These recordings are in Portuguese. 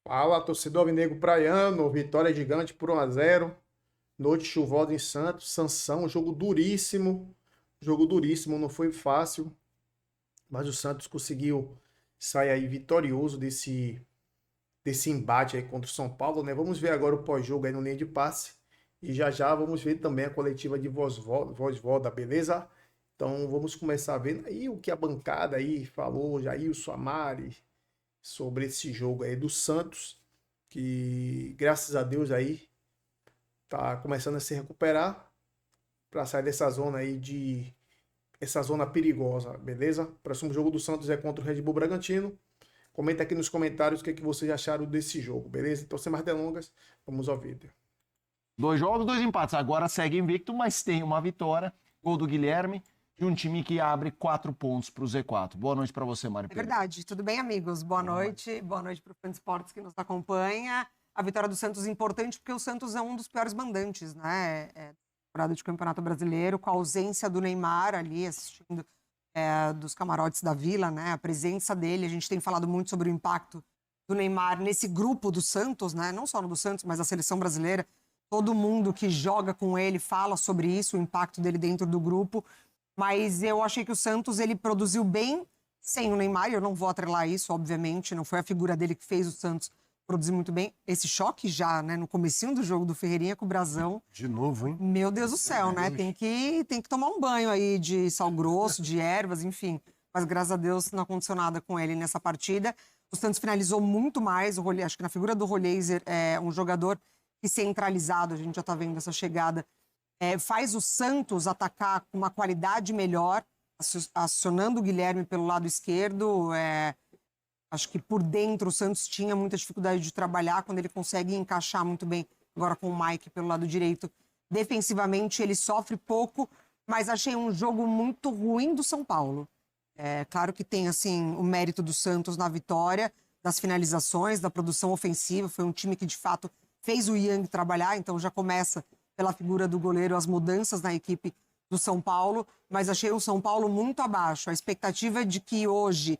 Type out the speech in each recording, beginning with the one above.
Fala, torcedor alvinegro praiano, vitória gigante por 1-0. Noite chuvosa em Santos, Sansão, jogo duríssimo, não foi fácil, mas o Santos conseguiu sair aí vitorioso desse embate aí contra o São Paulo, né? Vamos ver agora o pós-jogo aí no linha de passe e já já vamos ver também a coletiva de Voz-Voda, beleza? Então vamos começar vendo aí o que a bancada aí falou, Jailson, Amari, sobre esse jogo aí do Santos, que graças a Deus aí tá começando a se recuperar para sair dessa zona aí essa zona perigosa, beleza? Próximo jogo do Santos é contra o Red Bull Bragantino. Comenta aqui nos comentários o que vocês acharam desse jogo, beleza? Então, sem mais delongas, vamos ao vídeo. 2 jogos, 2 empates. Agora segue invicto, mas tem uma vitória. Gol do Guilherme de um time que abre 4 pontos para o Z4. Boa noite para você, Mari É Pedro. verdade. Tudo bem, amigos? Boa noite. Boa noite para o Fã de Esportes que nos acompanha. A vitória do Santos é importante porque o Santos é um dos piores mandantes, né? Temporada de Campeonato Brasileiro, com a ausência do Neymar ali assistindo dos camarotes da Vila, né? A presença dele, a gente tem falado muito sobre o impacto do Neymar nesse grupo do Santos, né? Não só no do Santos, mas da seleção brasileira. Todo mundo que joga com ele fala sobre isso, o impacto dele dentro do grupo. Mas eu achei que o Santos, ele produziu bem sem o Neymar, e eu não vou atrelar isso, obviamente, não foi a figura dele que fez o Santos produzir muito bem. Esse choque já, né, no comecinho do jogo do Ferreirinha com o Brasão. De novo, hein? Meu Deus do céu, né? Tem que tomar um banho aí de sal grosso, de ervas, enfim. Mas graças a Deus não aconteceu nada com ele nessa partida. O Santos finalizou muito mais, acho que na figura do Roleiser é um jogador que centralizado, a gente já tá vendo essa chegada, faz o Santos atacar com uma qualidade melhor, acionando o Guilherme pelo lado esquerdo. Acho que por dentro o Santos tinha muita dificuldade de trabalhar, quando ele consegue encaixar muito bem agora com o Mike pelo lado direito. Defensivamente ele sofre pouco, mas achei um jogo muito ruim do São Paulo. Claro que tem assim o mérito do Santos na vitória, das finalizações, da produção ofensiva. Foi um time que de fato fez o Yang trabalhar, então já começa pela figura do goleiro as mudanças na equipe do São Paulo, mas achei o São Paulo muito abaixo. A expectativa de que hoje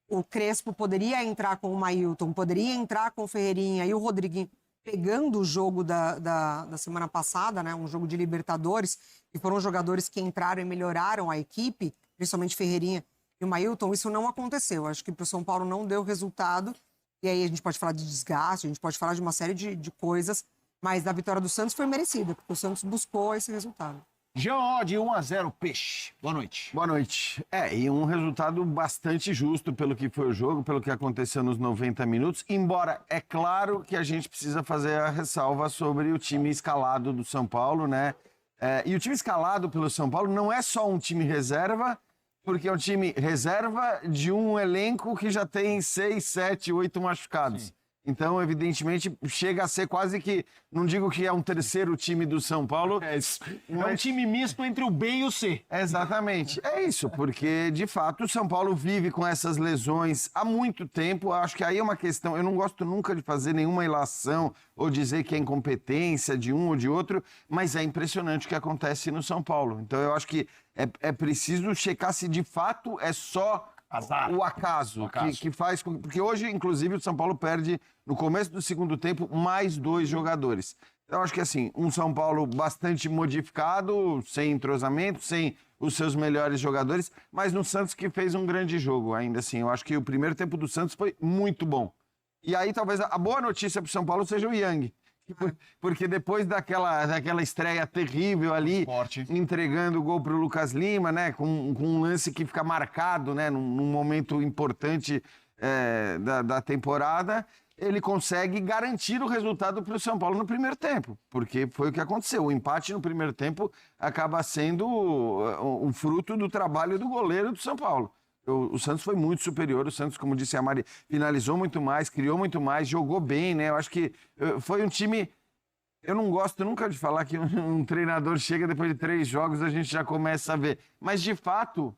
o Crespo poderia entrar com o Mailton, poderia entrar com o Ferreirinha e o Rodriguinho, pegando o jogo da semana passada, né, um jogo de Libertadores, e foram jogadores que entraram e melhoraram a equipe, principalmente Ferreirinha e o Mailton. Isso não aconteceu. Acho que para o São Paulo não deu resultado, e aí a gente pode falar de desgaste, a gente pode falar de uma série de coisas, mas a vitória do Santos foi merecida, porque o Santos buscou esse resultado. Jean de 1-0, Peixe. Boa noite. Boa noite. E um resultado bastante justo pelo que foi o jogo, pelo que aconteceu nos 90 minutos, embora é claro que a gente precisa fazer a ressalva sobre o time escalado do São Paulo, né? E o time escalado pelo São Paulo não é só um time reserva, porque é um time reserva de um elenco que já tem 6, 7, 8 machucados. Sim. Então, evidentemente, chega a ser quase que, não digo que é um terceiro time do São Paulo. É um time misto entre o B e o C. Exatamente. É isso, porque, de fato, o São Paulo vive com essas lesões há muito tempo. Acho que aí é uma questão, eu não gosto nunca de fazer nenhuma ilação ou dizer que é incompetência de um ou de outro, mas é impressionante o que acontece no São Paulo. Então, eu acho que é preciso checar se, de fato, é só azar. O acaso. Que faz com... Porque hoje, inclusive, o São Paulo perde, no começo do segundo tempo, mais 2 jogadores. Então, acho que, assim, um São Paulo bastante modificado, sem entrosamento, sem os seus melhores jogadores, mas no Santos que fez um grande jogo, ainda assim. Eu acho que o primeiro tempo do Santos foi muito bom. E aí, talvez, a boa notícia para o São Paulo seja o Yang. Porque depois daquela estreia terrível ali, entregando o gol para o Lucas Lima, né, com um lance que fica marcado, né, num momento importante da temporada, ele consegue garantir o resultado para o São Paulo no primeiro tempo, porque foi o que aconteceu. O empate no primeiro tempo acaba sendo um fruto do trabalho do goleiro do São Paulo. O Santos foi muito superior, o Santos, como disse a Mari, finalizou muito mais, criou muito mais, jogou bem, né? Eu acho que foi um time... Eu não gosto nunca de falar que um treinador chega depois de 3 jogos, a gente já começa a ver. Mas, de fato,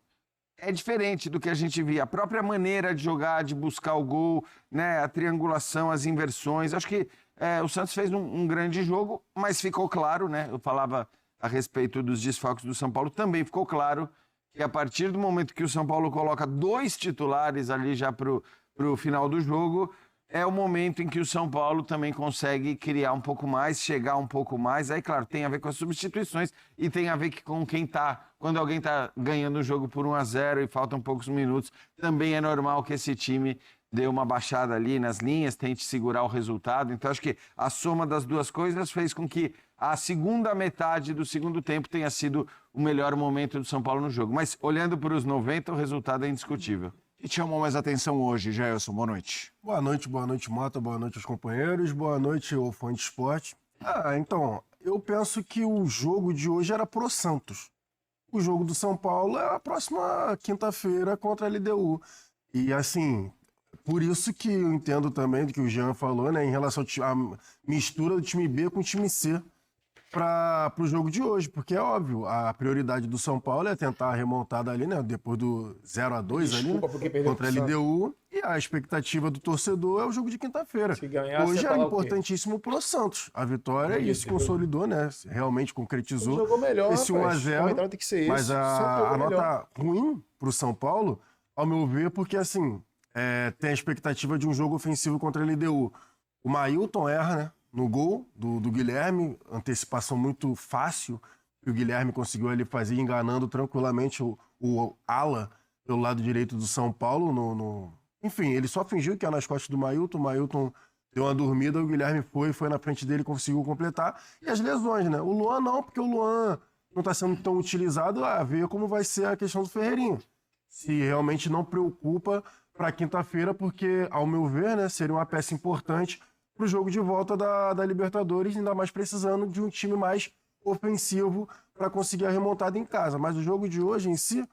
é diferente do que a gente via. A própria maneira de jogar, de buscar o gol, né? A triangulação, as inversões. Acho que o Santos fez um grande jogo, mas ficou claro, né? Eu falava a respeito dos desfalques do São Paulo, também ficou claro que a partir do momento que o São Paulo coloca 2 titulares ali já pro final do jogo, é o momento em que o São Paulo também consegue criar um pouco mais, chegar um pouco mais. Aí, claro, tem a ver com as substituições e tem a ver com quem tá. Quando alguém tá ganhando o jogo por 1-0 e faltam poucos minutos, também é normal que esse time dê uma baixada ali nas linhas, tente segurar o resultado. Então, acho que a soma das duas coisas fez com que a segunda metade do segundo tempo tenha sido o melhor momento do São Paulo no jogo. Mas, olhando para os 90, o resultado é indiscutível. E te chamou mais atenção hoje, Jailson? Boa noite. Boa noite, Mota, boa noite aos companheiros, boa noite ao fã de esporte. Então, eu penso que o jogo de hoje era pro Santos. O jogo do São Paulo é a próxima quinta-feira contra a LDU. E assim, por isso que eu entendo também do que o Jean falou, né, em relação à mistura do time B com o time C para o jogo de hoje, porque é óbvio, a prioridade do São Paulo é tentar a remontada ali, né, depois do 0-2 ali, né, contra a LDU, e a expectativa do torcedor é o jogo de quinta-feira. Hoje é importantíssimo pro Santos. A vitória, isso consolidou, né, realmente concretizou jogou melhor, esse 1-0, tem que ser esse. mas a nota ruim pro São Paulo, ao meu ver, porque assim, tem a expectativa de um jogo ofensivo contra a LDU. O Mailton erra, né? No gol do Guilherme, antecipação muito fácil que o Guilherme conseguiu ali fazer, enganando tranquilamente o ala pelo lado direito do São Paulo. Enfim, ele só fingiu que era nas costas do Mailton, o Mailton deu uma dormida, o Guilherme foi na frente dele, conseguiu completar. E as lesões, né? O Luan não, porque o Luan não está sendo tão utilizado, a ver como vai ser a questão do Ferreirinha. Se realmente não preocupa para quinta-feira, porque, ao meu ver, né, seria uma peça importante para o jogo de volta da Libertadores, ainda mais precisando de um time mais ofensivo para conseguir a remontada em casa. Mas o jogo de hoje em si,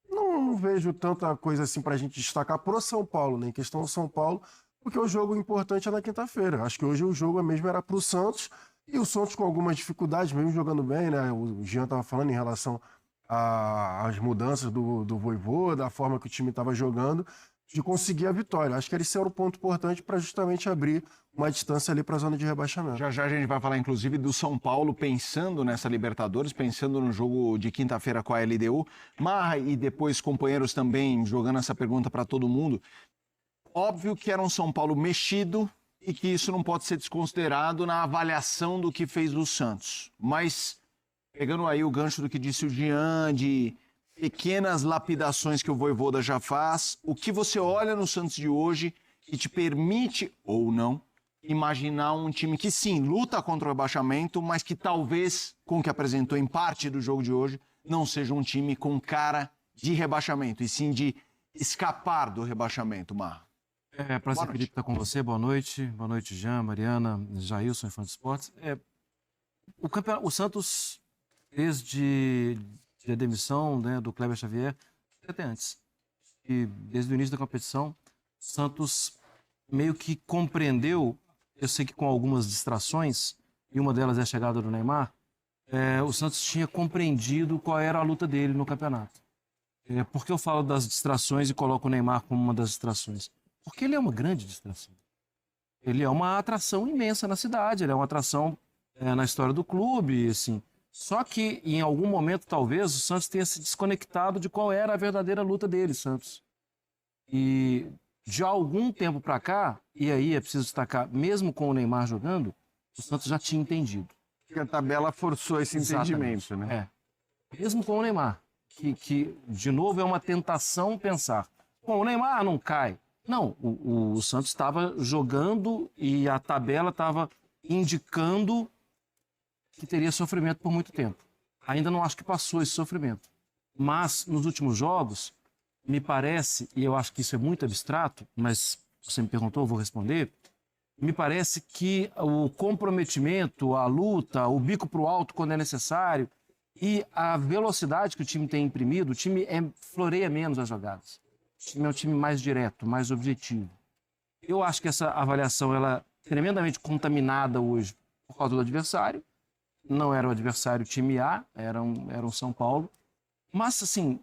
não vejo tanta coisa assim para a gente destacar pro São Paulo, né? Em questão do São Paulo, porque o jogo importante é na quinta-feira. Acho que hoje o jogo mesmo era pro Santos, e o Santos com algumas dificuldades, mesmo jogando bem, né? O Jean estava falando em relação às mudanças do Vojvoda, da forma que o time estava jogando, de conseguir a vitória. Acho que esse era o ponto importante para justamente abrir uma distância ali para a zona de rebaixamento. Já já a gente vai falar, inclusive, do São Paulo pensando nessa Libertadores, pensando no jogo de quinta-feira com a LDU. Marra e depois companheiros também jogando essa pergunta para todo mundo. Óbvio que era um São Paulo mexido e que isso não pode ser desconsiderado na avaliação do que fez o Santos. Mas, pegando aí o gancho do que disse o Jean, de pequenas lapidações que o Vojvoda já faz, o que você olha no Santos de hoje que te permite, ou não, imaginar um time que sim, luta contra o rebaixamento, mas que talvez, com o que apresentou em parte do jogo de hoje, não seja um time com cara de rebaixamento, e sim de escapar do rebaixamento, Marra. Prazer Felipe estar com você, boa noite, Jean, Mariana, Jailson, fã de esportes. O Santos, desde a demissão, né, do Kleber Xavier, até antes, e desde o início da competição, o Santos meio que compreendeu, eu sei que com algumas distrações, e uma delas é a chegada do Neymar, o Santos tinha compreendido qual era a luta dele no campeonato. Por que eu falo das distrações e coloco o Neymar como uma das distrações? Porque ele é uma grande distração. Ele é uma atração imensa na cidade, ele é uma atração na história do clube, assim. Só que, em algum momento, talvez, o Santos tenha se desconectado de qual era a verdadeira luta dele, Santos. E, de algum tempo para cá, e aí é preciso destacar, mesmo com o Neymar jogando, o Santos já tinha entendido. Porque a tabela forçou esse entendimento, né? Mesmo com o Neymar, que, de novo, é uma tentação pensar. Bom, o Neymar não cai. Não, o Santos estava jogando e a tabela estava indicando que teria sofrimento por muito tempo. Ainda não acho que passou esse sofrimento. Mas, nos últimos jogos, me parece, e eu acho que isso é muito abstrato, mas você me perguntou, eu vou responder, me parece que o comprometimento, a luta, o bico para o alto quando é necessário e a velocidade que o time tem imprimido, o time floreia menos as jogadas. O time é um time mais direto, mais objetivo. Eu acho que essa avaliação ela é tremendamente contaminada hoje por causa do adversário. Não era o adversário time A, era um São Paulo. Mas, assim,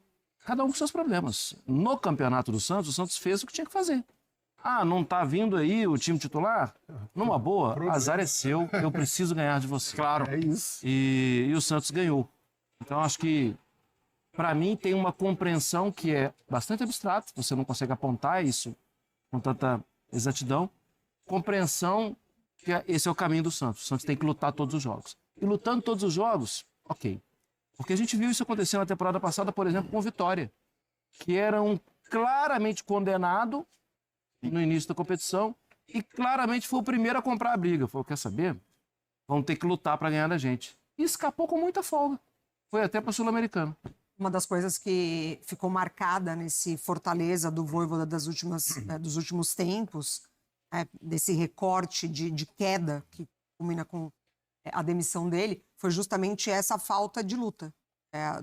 cada um com seus problemas. No campeonato do Santos, o Santos fez o que tinha que fazer. Não tá vindo aí o time titular? Numa boa, azar é seu, eu preciso ganhar de você. Claro. É isso. E o Santos ganhou. Então, acho que, para mim, tem uma compreensão que é bastante abstrata, você não consegue apontar isso com tanta exatidão, compreensão que esse é o caminho do Santos. O Santos tem que lutar todos os jogos. E lutando todos os jogos, ok. Porque a gente viu isso acontecer na temporada passada, por exemplo, com o Vitória, que era um claramente condenado no início da competição e claramente foi o primeiro a comprar a briga. Falou, quer saber? Vão ter que lutar para ganhar da gente. E escapou com muita folga. Foi até para o Sul-Americano. Uma das coisas que ficou marcada nesse Fortaleza do Vojvoda dos últimos tempos, desse recorte de queda que culmina com a demissão dele, foi justamente essa falta de luta.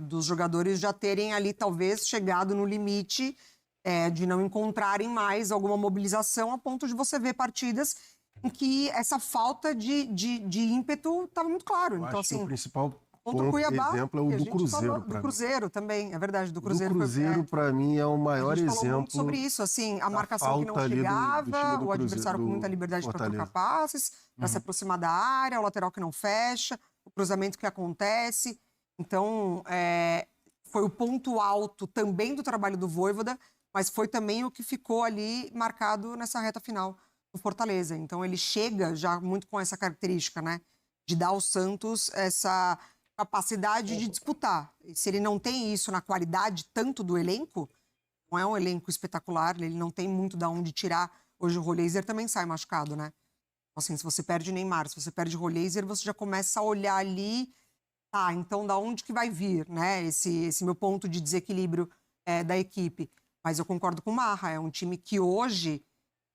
Dos jogadores já terem ali talvez chegado no limite de não encontrarem mais alguma mobilização a ponto de você ver partidas em que essa falta de ímpeto estava muito claro. Então, Acho que assim, o principal contra o Cuiabá, exemplo é o que a do gente Cruzeiro. falou, do Cruzeiro também, é verdade, do Cruzeiro. Do Cruzeiro, para mim, é o A maior gente falou exemplo. muito sobre isso, assim, a marcação que não falta ali do chegava, time do o Cruzeiro, adversário com do muita liberdade para Fortaleza. trocar passes, para se aproximar da área, o lateral que não fecha, o cruzamento que acontece. Então, foi o ponto alto também do trabalho do Vojvoda, mas foi também o que ficou ali marcado nessa reta final do Fortaleza. Então, ele chega já muito com essa característica, né, de dar ao Santos essa capacidade de disputar. E se ele não tem isso na qualidade tanto do elenco, não é um elenco espetacular, ele não tem muito da onde tirar. Hoje o Roleiser também sai machucado, né? Assim, se você perde Neymar, se você perde Roleiser, você já começa a olhar ali, tá, então da onde que vai vir, né? Esse meu ponto de desequilíbrio da equipe. Mas eu concordo com o Marra, é um time que hoje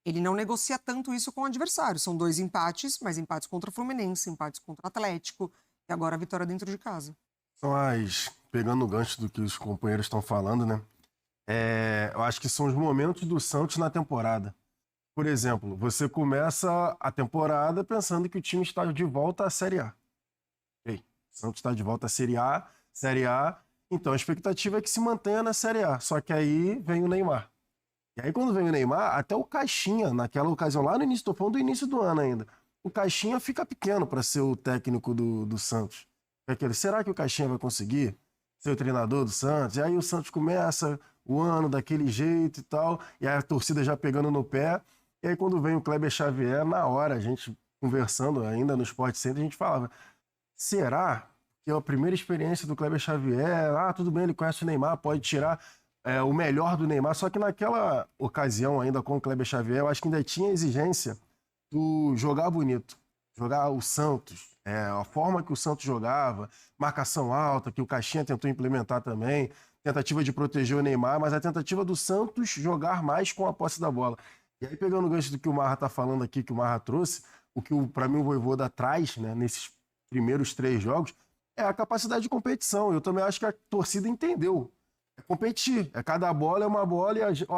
ele não negocia tanto isso com o adversário. São 2 empates, mas empates contra o Fluminense, empates contra o Atlético, e agora a vitória dentro de casa. Mas, pegando o gancho do que os companheiros estão falando, né? Eu acho que são os momentos do Santos na temporada. Por exemplo, você começa a temporada pensando que o time está de volta à Série A. O Santos está de volta à Série A, então a expectativa é que se mantenha na Série A. Só que aí vem o Neymar. E aí quando vem o Neymar, até o Caixinha, naquela ocasião, lá no início, tô falando do início do ano ainda, o Caixinha fica pequeno para ser o técnico do Santos. Será que o Caixinha vai conseguir ser o treinador do Santos? E aí o Santos começa o ano daquele jeito e tal, e aí a torcida já pegando no pé. E aí quando vem o Kleber Xavier, na hora, a gente conversando ainda no Sport Center, a gente falava, será que é a primeira experiência do Kleber Xavier? Tudo bem, ele conhece o Neymar, pode tirar o melhor do Neymar. Só que naquela ocasião ainda com o Kleber Xavier, eu acho que ainda tinha exigência do jogar bonito, jogar o Santos, a forma que o Santos jogava, marcação alta, que o Caixinha tentou implementar também, tentativa de proteger o Neymar, mas a tentativa do Santos jogar mais com a posse da bola. E aí, pegando o gancho do que o Marra está falando aqui, que o Marra trouxe, o que para mim o Vojvoda traz, né, nesses primeiros 3 jogos, é a capacidade de competição. Eu também acho que a torcida entendeu. É competir. Cada bola é uma bola e gente,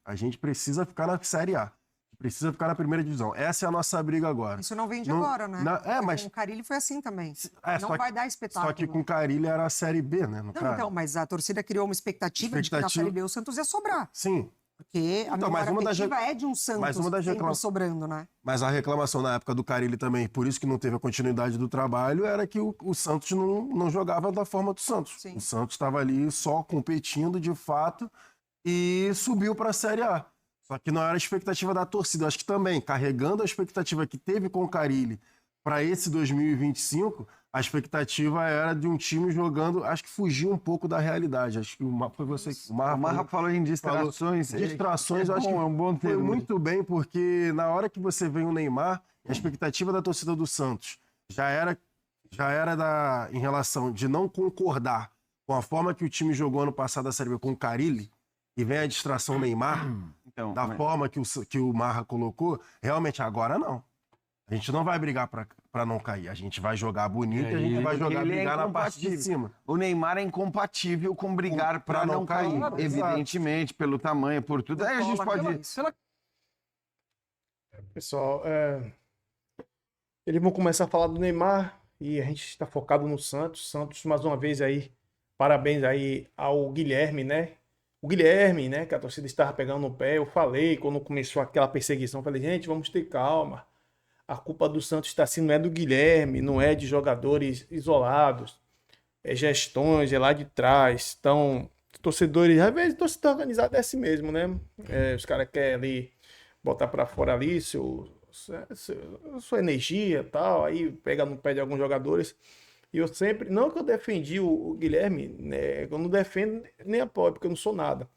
a gente precisa ficar na Série A. Precisa ficar na primeira divisão. Essa é a nossa briga agora. Isso não vem de agora, né? Mas com o Carille foi assim também. Não só vai dar espetáculo. Só que com o Carille era a Série B, né? Então, mas a torcida criou uma expectativa de que na Série B o Santos ia sobrar. Sim. Porque a memória afetiva é de um Santos sempre sobrando, né? Mas a reclamação na época do Carille também, por isso que não teve a continuidade do trabalho, era que o Santos não jogava da forma do Santos. Sim. O Santos estava ali só competindo de fato e subiu para a Série A. Só que não era a expectativa da torcida. Eu acho que também, carregando a expectativa que teve com o Carille para esse 2025, a expectativa era de um time jogando, acho que fugiu um pouco da realidade. Acho que foi você. O Marra falou em distrações. Distrações, acho que é um bom termo. foi muito bem, porque na hora que você vem o Neymar, a expectativa da torcida do Santos já era em relação de não concordar com a forma que o time jogou ano passado a Série B com o Carille, e vem a distração Neymar, Então, forma que o Marra colocou, realmente agora não. A gente não vai brigar para não cair. A gente vai jogar bonito e a gente vai brigar na parte de cima. O Neymar é incompatível com brigar para não cair. Claro, evidentemente, pelo tamanho, por tudo. Aí a gente pode... Pessoal, eles vão começar a falar do Neymar e a gente está focado no Santos. Santos, mais uma vez aí, parabéns aí ao Guilherme, né? O Guilherme, né, que a torcida estava pegando no pé. Eu falei, quando começou aquela perseguição, falei, gente, vamos ter calma. A culpa do Santos está assim, não é do Guilherme, não é de jogadores isolados, é gestões, é lá de trás. Então, torcedores, às vezes, torcida organizada é assim mesmo, né? Os caras querem ali botar para fora ali sua energia e tal, aí pega no pé de alguns jogadores. E eu sempre, não que eu defendi o Guilherme, né, eu não defendo nem apoio, porque eu não sou nada.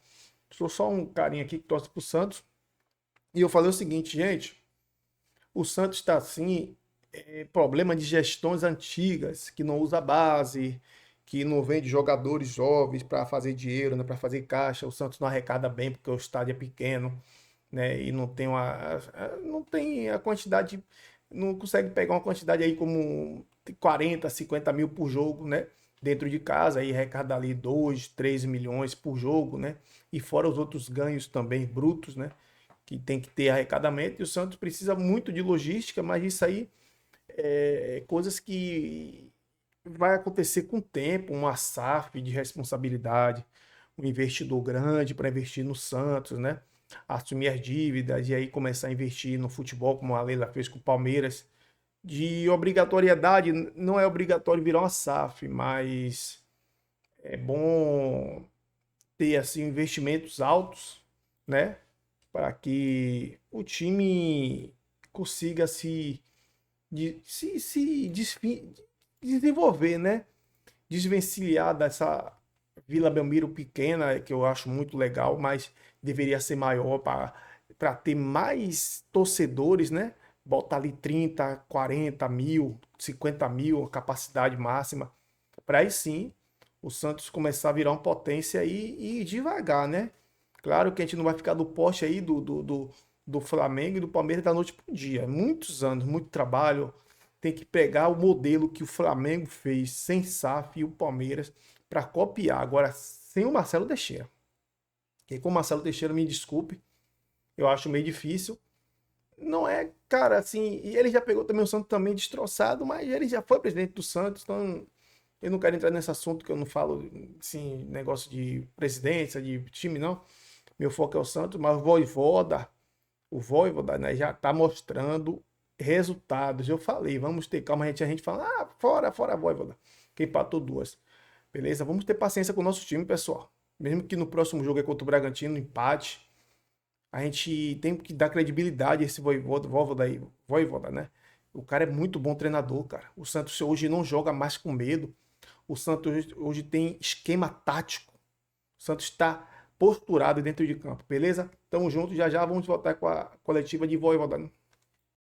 Sou só um carinha aqui que torce pro Santos. E eu falei o seguinte, gente, o Santos está assim, problema de gestões antigas, que não usa base, que não vende jogadores jovens para fazer dinheiro, né, para fazer caixa. O Santos não arrecada bem porque o estádio é pequeno, né, e não tem a quantidade, não consegue pegar uma quantidade aí como 40, 50 mil por jogo, né, dentro de casa, aí arrecada ali 2, 3 milhões por jogo, né, e fora os outros ganhos também brutos, né, que tem que ter arrecadamento, e o Santos precisa muito de logística, mas isso aí coisas que vai acontecer com o tempo, uma SAF de responsabilidade, um investidor grande para investir no Santos, né? Assumir as dívidas e aí começar a investir no futebol, como a Leila fez com o Palmeiras. De obrigatoriedade, não é obrigatório virar uma SAF, mas é bom ter assim investimentos altos, né? Para que o time consiga se desenvolver, né? Desvencilhar dessa Vila Belmiro pequena, que eu acho muito legal, mas deveria ser maior para ter mais torcedores, né? Botar ali 30, 40 mil, 50 mil, a capacidade máxima, para aí sim o Santos começar a virar uma potência e ir devagar, né? Claro que a gente não vai ficar do poste aí do Flamengo e do Palmeiras da noite pro dia. Muitos anos, muito trabalho. Tem que pegar o modelo que o Flamengo fez sem SAF e o Palmeiras para copiar. Agora, sem o Marcelo Teixeira. Porque com o Marcelo Teixeira, me desculpe, eu acho meio difícil. Não é, cara, assim, e ele já pegou também o Santos também destroçado, mas ele já foi presidente do Santos, então eu não quero entrar nesse assunto que eu não falo, assim, negócio de presidência, de time, não. Meu foco é o Santos, mas o Vojvoda, né, já tá mostrando resultados. Eu falei, vamos ter calma, a gente fala, fora Vojvoda, que empatou duas. Beleza? Vamos ter paciência com o nosso time, pessoal. Mesmo que no próximo jogo é contra o Bragantino, empate, a gente tem que dar credibilidade a esse Vojvoda, né? O cara é muito bom treinador, cara. O Santos hoje não joga mais com medo. O Santos hoje tem esquema tático. O Santos está posturado dentro de campo, beleza? Tamo junto, já já vamos voltar com a coletiva de Vojvoda.